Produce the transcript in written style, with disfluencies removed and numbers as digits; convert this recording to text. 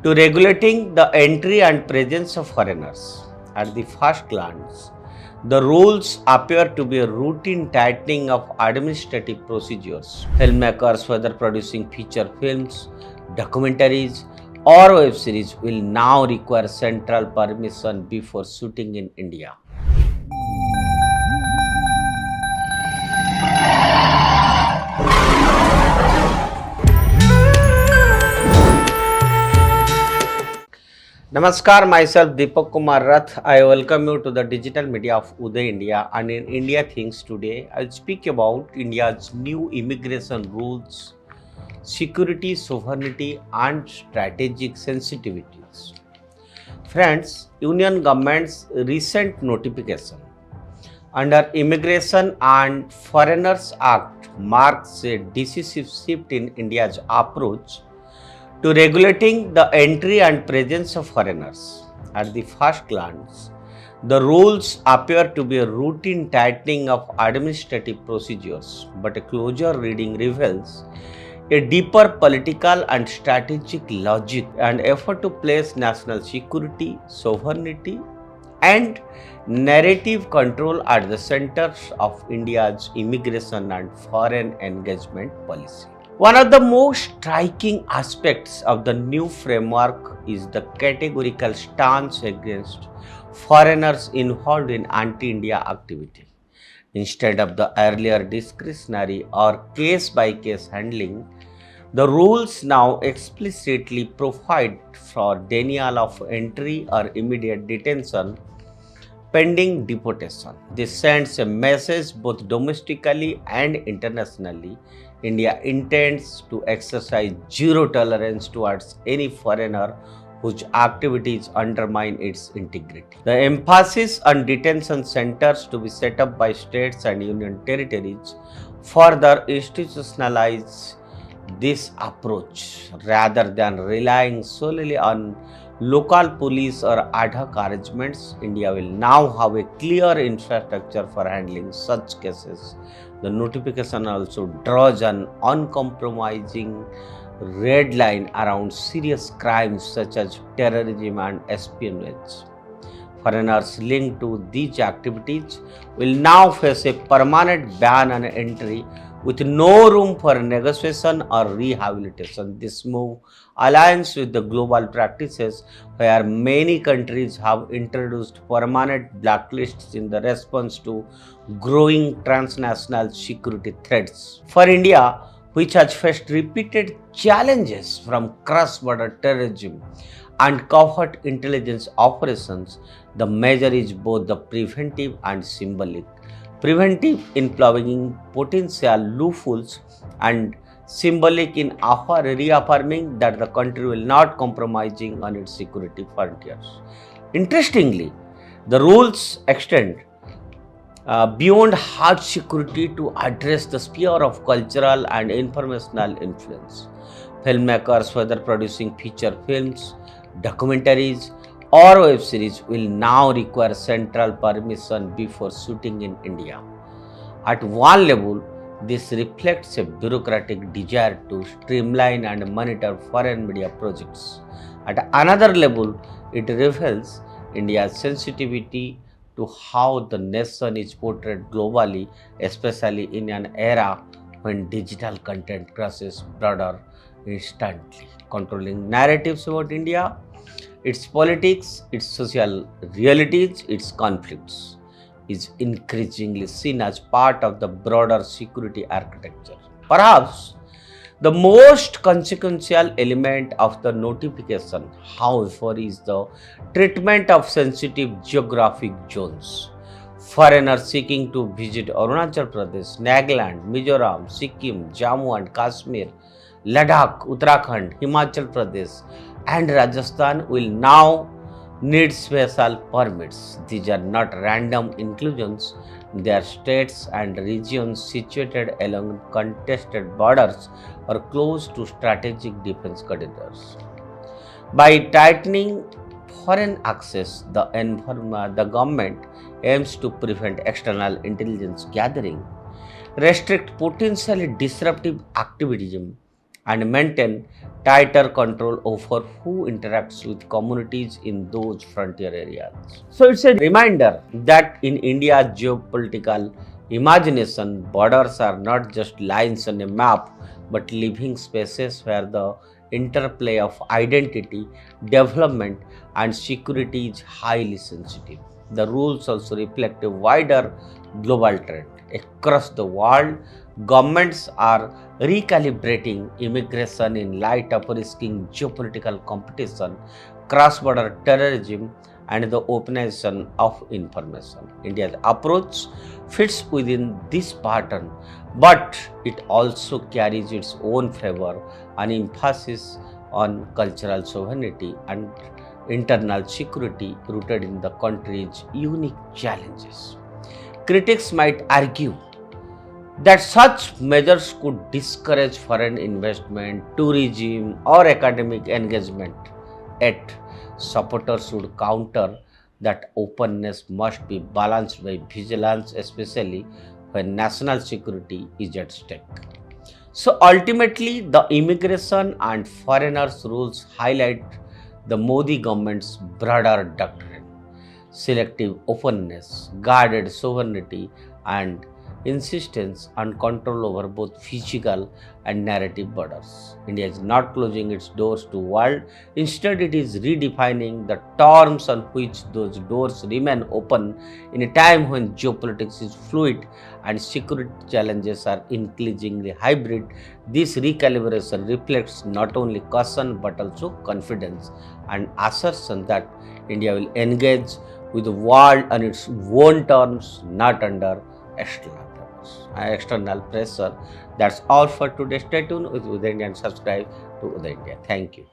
to regulating the entry and presence of foreigners. At the first glance, the rules appear to be a routine tightening of administrative procedures. Filmmakers, whether producing feature films, documentaries, or web series, will now require central permission before shooting in India. Namaskar, myself Deepak Kumar Rath. I welcome you to the digital media of Uday India, and in India Things today, I'll speak about India's new immigration rules, security, sovereignty, and strategic sensitivities. Friends, Union Government's recent notification under Immigration and Foreigners Act marks a decisive shift in India's approach to regulating the entry and presence of foreigners. At the first glance, the rules appear to be a routine tightening of administrative procedures, but a closer reading reveals a deeper political and strategic logic and effort to place national security, sovereignty, and narrative control at the centers of India's immigration and foreign engagement policy. One of the most striking aspects of the new framework is the categorical stance against foreigners involved in anti-India activity. Instead of the earlier discretionary or case-by-case handling, the rules now explicitly provide for denial of entry or immediate detention pending deportation. This sends a message both domestically and internationally. India intends to exercise zero tolerance towards any foreigner whose activities undermine its integrity. The emphasis on detention centers to be set up by states and union territories further institutionalize this approach rather than relying solely on local police or ad hoc arrangements. India will now have a clear infrastructure for handling such cases. The notification also draws an uncompromising red line around serious crimes such as terrorism and espionage. Foreigners linked to these activities will now face a permanent ban on entry with no room for negotiation or rehabilitation. This move aligns with the global practices where many countries have introduced permanent blacklists in the response to growing transnational security threats. For India, which has faced repeated challenges from cross-border terrorism and covert intelligence operations, the measure is both the preventive and symbolic. Preventive in plugging potential loopholes and symbolic in reaffirming that the country will not compromising on its security frontiers. Interestingly, the rules extend beyond hard security to address the sphere of cultural and informational influence. Filmmakers, whether producing feature films, documentaries, or web series, will now require central permission before shooting in India. At one level, this reflects a bureaucratic desire to streamline and monitor foreign media projects. At another level, it reveals India's sensitivity to how the nation is portrayed globally, especially in an era when digital content crosses borders instantly. Controlling narratives about India, its politics, its social realities, its conflicts, is increasingly seen as part of the broader security architecture. Perhaps the most consequential element of the notification, however, is the treatment of sensitive geographic zones. Foreigners seeking to visit Arunachal Pradesh, Nagaland, Mizoram, Sikkim, Jammu and Kashmir, Ladakh, Uttarakhand, Himachal Pradesh, and Rajasthan will now need special permits. These are not random inclusions, they are states and regions situated along contested borders or close to strategic defense corridors. By tightening foreign access, the government aims to prevent external intelligence gathering, restrict potentially disruptive activism, and maintain tighter control over who interacts with communities in those frontier areas. So it's a reminder that in India's geopolitical imagination, borders are not just lines on a map but living spaces where the interplay of identity, development, and security is highly sensitive. The rules also reflect a wider global trend. Across the world, governments are recalibrating immigration in light of risking geopolitical competition, cross border terrorism, and the openness of information. India's approach fits within this pattern, but it also carries its own flavor and emphasis on cultural sovereignty and internal security rooted in the country's unique challenges. Critics might argue that such measures could discourage foreign investment, tourism, or academic engagement. Yet, supporters would counter that openness must be balanced by vigilance, especially when national security is at stake. So, ultimately, the immigration and foreigners rules highlight the Modi government's broader doctrine: selective openness, guarded sovereignty, and insistence on control over both physical and narrative borders. India is not closing its doors to world. Instead, it is redefining the terms on which those doors remain open in a time when geopolitics is fluid and security challenges are increasingly hybrid. This recalibration reflects not only caution but also confidence and assertion that India will engage with the world on its own terms, not under external pressure. That's all for today. Stay tuned with Uday India and subscribe to Uday India. Thank you.